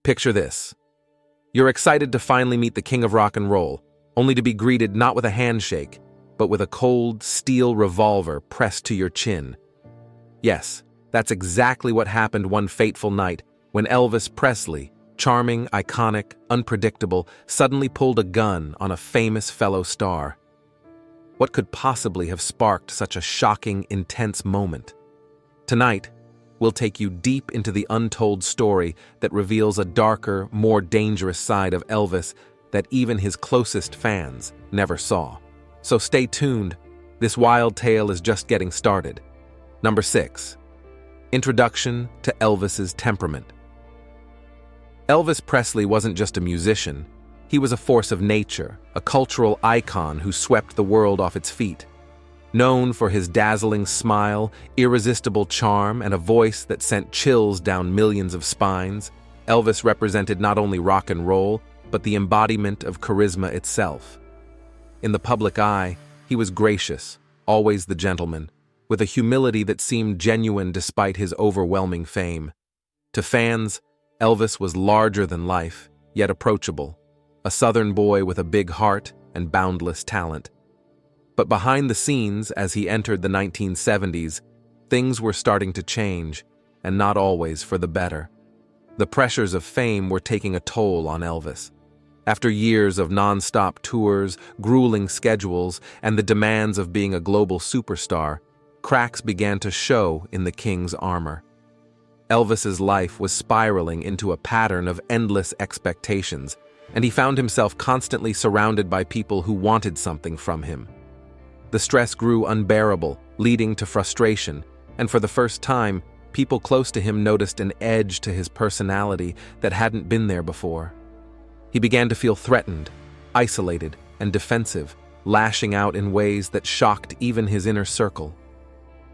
Picture this. You're excited to finally meet the king of rock and roll, only to be greeted not with a handshake, but with a cold, steel revolver pressed to your chin. Yes, that's exactly what happened one fateful night when Elvis Presley, charming, iconic, unpredictable, suddenly pulled a gun on a famous fellow star. What could possibly have sparked such a shocking, intense moment? Tonight, we'll take you deep into the untold story that reveals a darker, more dangerous side of Elvis that even his closest fans never saw. So stay tuned, this wild tale is just getting started. Number 6. Introduction to Elvis's Temperament. Elvis Presley wasn't just a musician, he was a force of nature, a cultural icon who swept the world off its feet. Known for his dazzling smile, irresistible charm, and a voice that sent chills down millions of spines, Elvis represented not only rock and roll, but the embodiment of charisma itself. In the public eye, he was gracious, always the gentleman, with a humility that seemed genuine despite his overwhelming fame. To fans, Elvis was larger than life, yet approachable, a Southern boy with a big heart and boundless talent. But behind the scenes, as he entered the 1970s, things were starting to change, and not always for the better. The pressures of fame were taking a toll on Elvis. After years of non-stop tours, grueling schedules, and the demands of being a global superstar, cracks began to show in the king's armor. Elvis's life was spiraling into a pattern of endless expectations, and he found himself constantly surrounded by people who wanted something from him. The stress grew unbearable, leading to frustration, and for the first time, people close to him noticed an edge to his personality that hadn't been there before. He began to feel threatened, isolated, and defensive, lashing out in ways that shocked even his inner circle.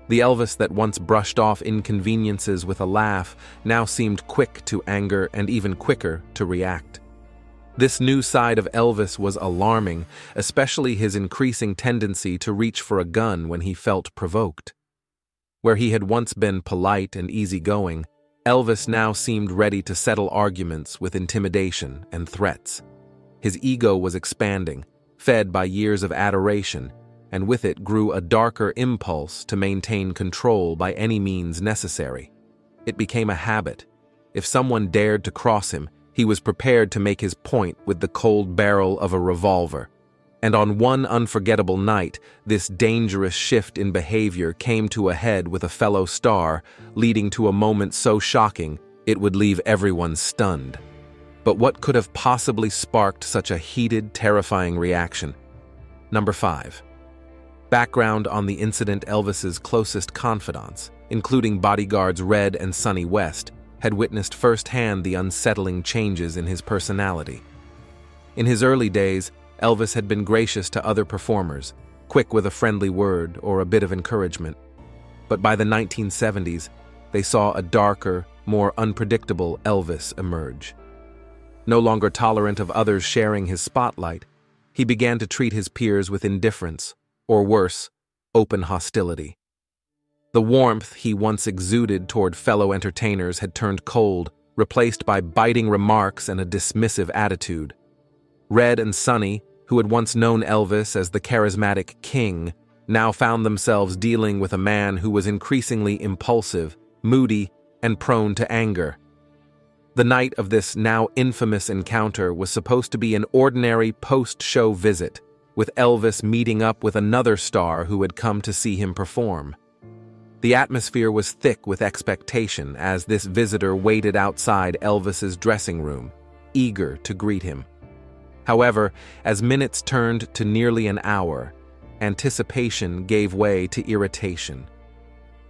The Elvis that once brushed off inconveniences with a laugh now seemed quick to anger and even quicker to react. This new side of Elvis was alarming, especially his increasing tendency to reach for a gun when he felt provoked. Where he had once been polite and easygoing, Elvis now seemed ready to settle arguments with intimidation and threats. His ego was expanding, fed by years of adoration, and with it grew a darker impulse to maintain control by any means necessary. It became a habit. If someone dared to cross him, he was prepared to make his point with the cold barrel of a revolver. And on one unforgettable night, this dangerous shift in behavior came to a head with a fellow star, leading to a moment so shocking it would leave everyone stunned. But what could have possibly sparked such a heated, terrifying reaction? Number 5. Background on the incident. Elvis's closest confidants, including bodyguards Red and Sonny West, had witnessed firsthand the unsettling changes in his personality. In his early days, Elvis had been gracious to other performers, quick with a friendly word or a bit of encouragement. But by the 1970s, they saw a darker, more unpredictable Elvis emerge. No longer tolerant of others sharing his spotlight, he began to treat his peers with indifference, or worse, open hostility. The warmth he once exuded toward fellow entertainers had turned cold, replaced by biting remarks and a dismissive attitude. Red and Sonny, who had once known Elvis as the charismatic king, now found themselves dealing with a man who was increasingly impulsive, moody, and prone to anger. The night of this now infamous encounter was supposed to be an ordinary post-show visit, with Elvis meeting up with another star who had come to see him perform. The atmosphere was thick with expectation as this visitor waited outside Elvis's dressing room, eager to greet him. However, as minutes turned to nearly an hour, anticipation gave way to irritation.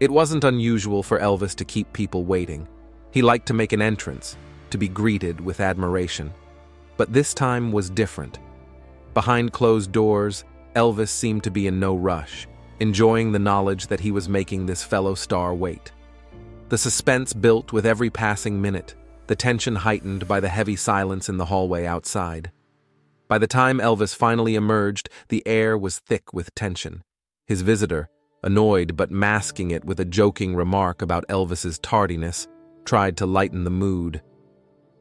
It wasn't unusual for Elvis to keep people waiting. He liked to make an entrance, to be greeted with admiration. But this time was different. Behind closed doors, Elvis seemed to be in no rush, enjoying the knowledge that he was making this fellow star wait. The suspense built with every passing minute, the tension heightened by the heavy silence in the hallway outside. By the time Elvis finally emerged, the air was thick with tension. His visitor, annoyed but masking it with a joking remark about Elvis's tardiness, tried to lighten the mood.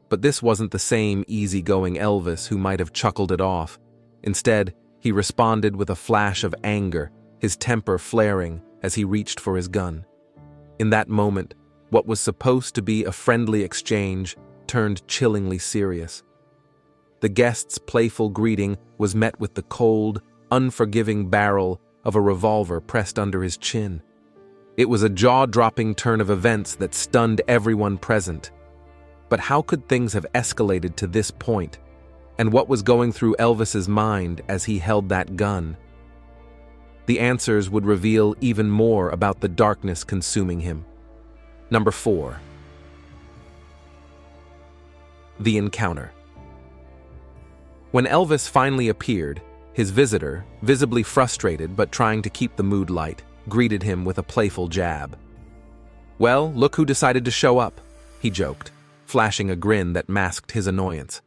But this wasn't the same easygoing Elvis who might have chuckled it off. Instead, he responded with a flash of anger, his temper flaring as he reached for his gun. In that moment, what was supposed to be a friendly exchange turned chillingly serious. The guest's playful greeting was met with the cold, unforgiving barrel of a revolver pressed under his chin. It was a jaw-dropping turn of events that stunned everyone present. But how could things have escalated to this point? And what was going through Elvis's mind as he held that gun? The answers would reveal even more about the darkness consuming him. Number 4. The encounter. When Elvis finally appeared, his visitor, visibly frustrated but trying to keep the mood light, greeted him with a playful jab. "Well, look who decided to show up," he joked, flashing a grin that masked his annoyance.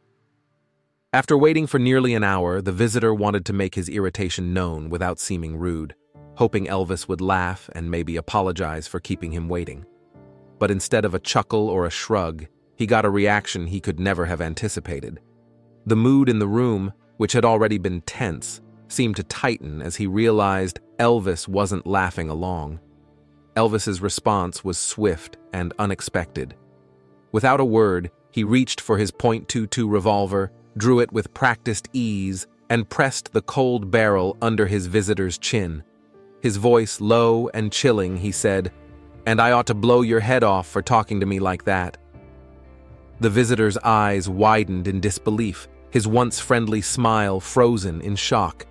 After waiting for nearly an hour, the visitor wanted to make his irritation known without seeming rude, hoping Elvis would laugh and maybe apologize for keeping him waiting. But instead of a chuckle or a shrug, he got a reaction he could never have anticipated. The mood in the room, which had already been tense, seemed to tighten as he realized Elvis wasn't laughing along. Elvis's response was swift and unexpected. Without a word, he reached for his .22 revolver, drew it with practiced ease, and pressed the cold barrel under his visitor's chin. His voice low and chilling, he said, "And I ought to blow your head off for talking to me like that." The visitor's eyes widened in disbelief, his once friendly smile frozen in shock.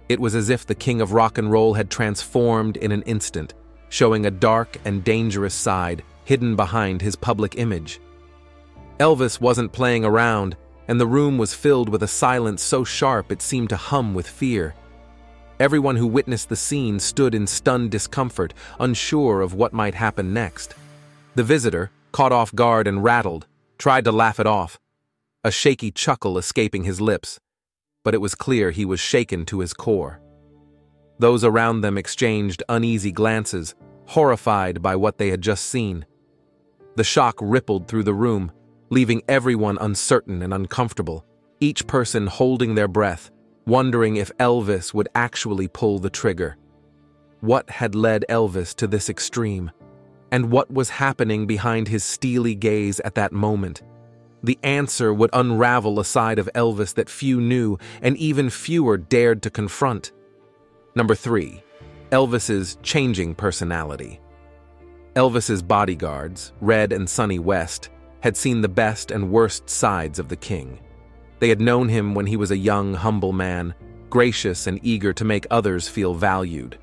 It was as if the king of rock and roll had transformed in an instant, showing a dark and dangerous side hidden behind his public image. Elvis wasn't playing around, and the room was filled with a silence so sharp it seemed to hum with fear. Everyone who witnessed the scene stood in stunned discomfort, unsure of what might happen next. The visitor, caught off guard and rattled, tried to laugh it off, a shaky chuckle escaping his lips, but it was clear he was shaken to his core. Those around them exchanged uneasy glances, horrified by what they had just seen. The shock rippled through the room, leaving everyone uncertain and uncomfortable, each person holding their breath, wondering if Elvis would actually pull the trigger. What had led Elvis to this extreme? And what was happening behind his steely gaze at that moment? The answer would unravel a side of Elvis that few knew and even fewer dared to confront. Number 3. Elvis's changing personality. Elvis's bodyguards, Red and Sonny West, had seen the best and worst sides of the king. They had known him when he was a young, humble man, gracious and eager to make others feel valued.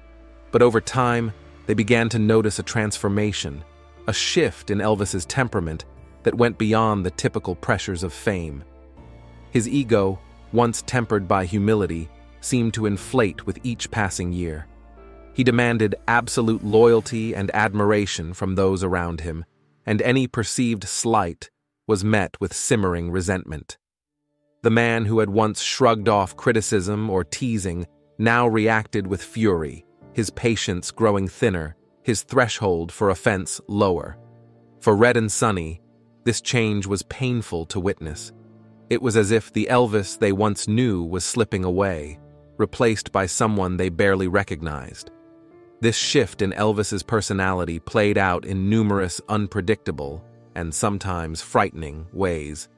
But over time, they began to notice a transformation, a shift in Elvis's temperament that went beyond the typical pressures of fame. His ego, once tempered by humility, seemed to inflate with each passing year. He demanded absolute loyalty and admiration from those around him, and any perceived slight was met with simmering resentment. The man who had once shrugged off criticism or teasing now reacted with fury, his patience growing thinner, his threshold for offense lower. For Red and Sonny, this change was painful to witness. It was as if the Elvis they once knew was slipping away, replaced by someone they barely recognized. This shift in Elvis's personality played out in numerous unpredictable and sometimes frightening ways.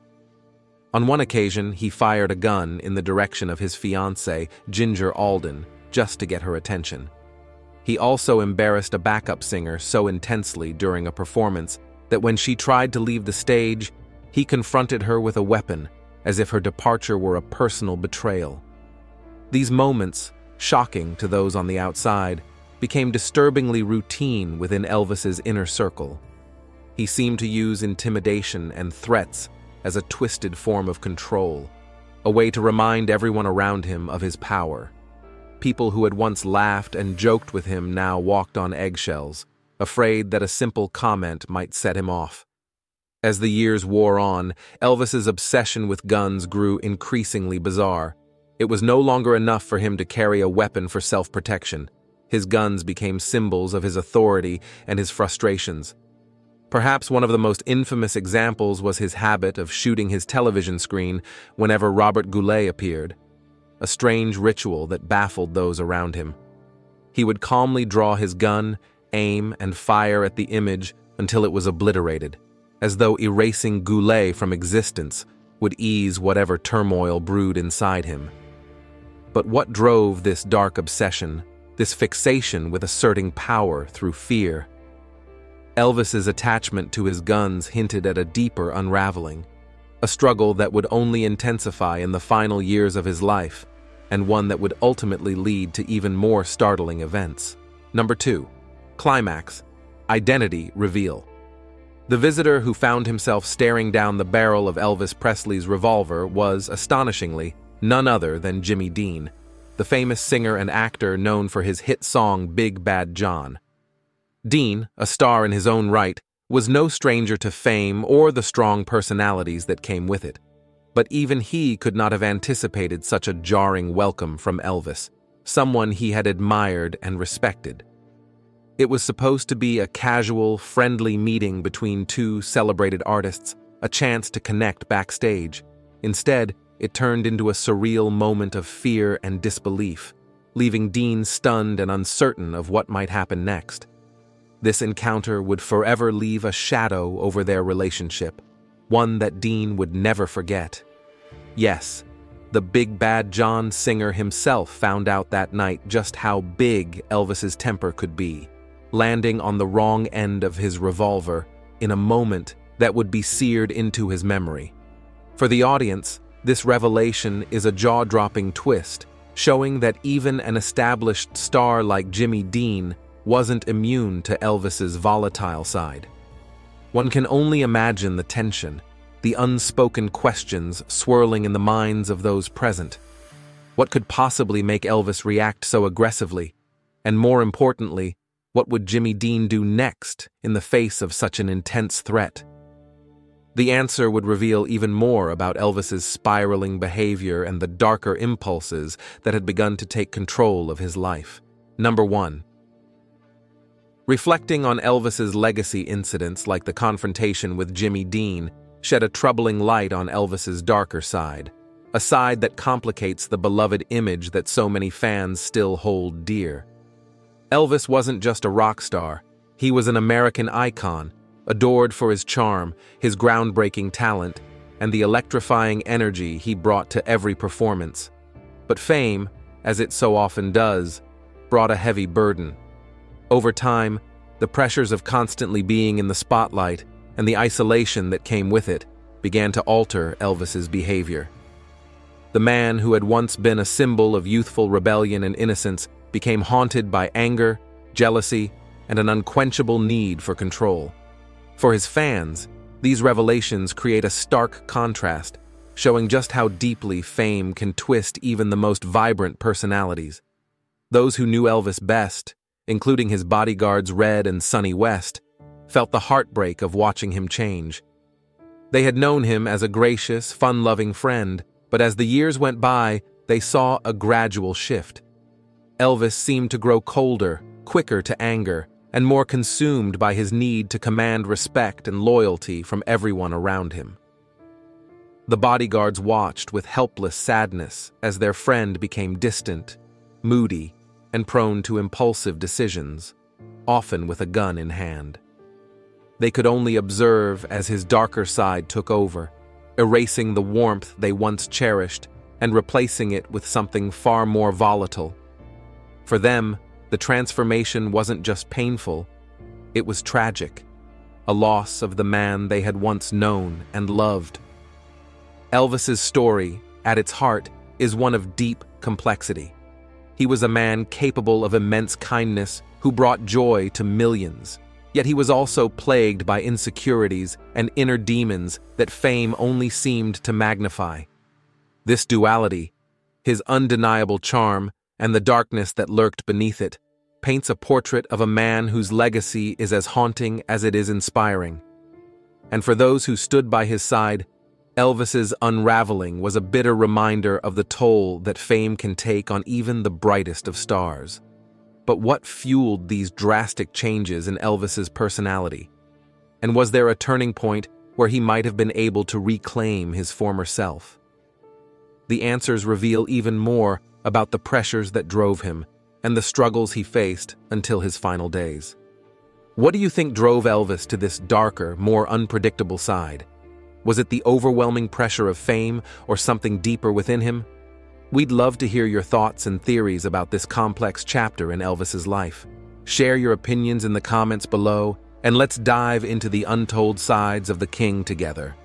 On one occasion, he fired a gun in the direction of his fiancée, Ginger Alden, just to get her attention. He also embarrassed a backup singer so intensely during a performance that when she tried to leave the stage, he confronted her with a weapon, as if her departure were a personal betrayal. These moments, shocking to those on the outside, became disturbingly routine within Elvis's inner circle. He seemed to use intimidation and threats as a twisted form of control, a way to remind everyone around him of his power. People who had once laughed and joked with him now walked on eggshells, afraid that a simple comment might set him off. As the years wore on, Elvis's obsession with guns grew increasingly bizarre. It was no longer enough for him to carry a weapon for self-protection. His guns became symbols of his authority and his frustrations. Perhaps one of the most infamous examples was his habit of shooting his television screen whenever Robert Goulet appeared, a strange ritual that baffled those around him. He would calmly draw his gun, aim, and fire at the image until it was obliterated, as though erasing Goulet from existence would ease whatever turmoil brewed inside him. But what drove this dark obsession, this fixation with asserting power through fear? Elvis's attachment to his guns hinted at a deeper unraveling, a struggle that would only intensify in the final years of his life, and one that would ultimately lead to even more startling events. Number 2. Climax. Identity reveal. The visitor who found himself staring down the barrel of Elvis Presley's revolver was, astonishingly, none other than Jimmy Dean, the famous singer and actor known for his hit song Big Bad John. Dean, a star in his own right, was no stranger to fame or the strong personalities that came with it. But even he could not have anticipated such a jarring welcome from Elvis, someone he had admired and respected. It was supposed to be a casual, friendly meeting between two celebrated artists, a chance to connect backstage. Instead, it turned into a surreal moment of fear and disbelief, leaving Dean stunned and uncertain of what might happen next. This encounter would forever leave a shadow over their relationship, one that Dean would never forget. Yes, the Big Bad John singer himself found out that night just how big Elvis's temper could be, landing on the wrong end of his revolver in a moment that would be seared into his memory. For the audience, this revelation is a jaw-dropping twist, showing that even an established star like Jimmy Dean wasn't immune to Elvis's volatile side. One can only imagine the tension, the unspoken questions swirling in the minds of those present. What could possibly make Elvis react so aggressively? And more importantly, what would Jimmy Dean do next in the face of such an intense threat? The answer would reveal even more about Elvis's spiraling behavior and the darker impulses that had begun to take control of his life. Number 1. Reflecting on Elvis's legacy incidents like the confrontation with Jimmy Dean shed a troubling light on Elvis's darker side, a side that complicates the beloved image that so many fans still hold dear. Elvis wasn't just a rock star, he was an American icon, adored for his charm, his groundbreaking talent, and the electrifying energy he brought to every performance. But fame, as it so often does, brought a heavy burden. Over time, the pressures of constantly being in the spotlight and the isolation that came with it began to alter Elvis's behavior. The man who had once been a symbol of youthful rebellion and innocence became haunted by anger, jealousy, and an unquenchable need for control. For his fans, these revelations create a stark contrast, showing just how deeply fame can twist even the most vibrant personalities. Those who knew Elvis best, including his bodyguards Red and Sonny West, felt the heartbreak of watching him change. They had known him as a gracious, fun-loving friend, but as the years went by, they saw a gradual shift. Elvis seemed to grow colder, quicker to anger, and more consumed by his need to command respect and loyalty from everyone around him. The bodyguards watched with helpless sadness as their friend became distant, moody, and prone to impulsive decisions, often with a gun in hand. They could only observe as his darker side took over, erasing the warmth they once cherished and replacing it with something far more volatile. For them, the transformation wasn't just painful, it was tragic, a loss of the man they had once known and loved. Elvis's story, at its heart, is one of deep complexity. He was a man capable of immense kindness who brought joy to millions, yet he was also plagued by insecurities and inner demons that fame only seemed to magnify. This duality, his undeniable charm and the darkness that lurked beneath it, paints a portrait of a man whose legacy is as haunting as it is inspiring. And for those who stood by his side, Elvis's unraveling was a bitter reminder of the toll that fame can take on even the brightest of stars. But what fueled these drastic changes in Elvis's personality? And was there a turning point where he might have been able to reclaim his former self? The answers reveal even more about the pressures that drove him and the struggles he faced until his final days. What do you think drove Elvis to this darker, more unpredictable side? Was it the overwhelming pressure of fame or something deeper within him? We'd love to hear your thoughts and theories about this complex chapter in Elvis's life. Share your opinions in the comments below, and let's dive into the untold sides of the king together.